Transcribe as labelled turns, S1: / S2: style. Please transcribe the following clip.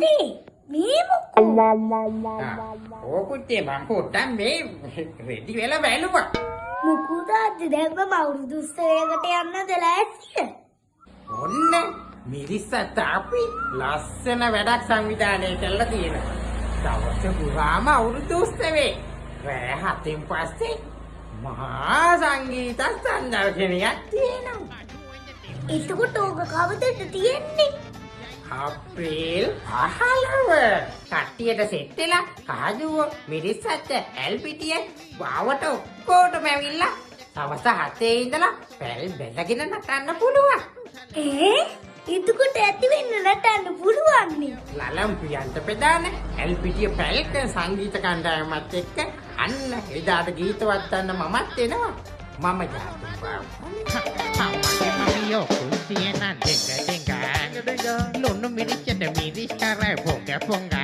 S1: අනේ මේ මොකෝ
S2: ඕකුත්තේ මං පොට්ටම් මේ රෙඩි වෙලා බැලුවා.
S1: මොකද දැන් මම අවුරුදු උත්සවයකට යන්න දලැස්සිය.
S2: ඔන්න මිරිස්සත් අපි ලස්සන වැඩක් සංවිධානය කළා තියෙනවා. දවස පුරාම අවුරුදු උත්සවේ. රෑ 7න් පස්සේ මහා සංගීත සංදර්ශනයක් තියෙනවා.
S1: එතකොට ඕක කවදද තියෙන්නේ?
S2: අප්‍රේල් 15 කට්ටියට සෙට් වෙලා කාජුව මිරිස්සත් ඇල්පිටිය වාවට ඔක්කොටම ඇවිල්ලා සවස් 7 ඉඳලා පැල් බැලගෙන නටන්න පුළුවන්.
S1: එතකොට ඇති වෙන්න නටන්න පුළුවන් නේ.
S2: ලලම් පියන්ට පෙදාන ඇල්පිටිය පැල්ක සංගීත කණ්ඩායමත් එක්ක අන්න එදාට ගීතවත් ගන්න මමත් එනවා. මම ජාතුම් බා
S3: Yo kusiena denga denga Lono miricha de miris karai ponga ponga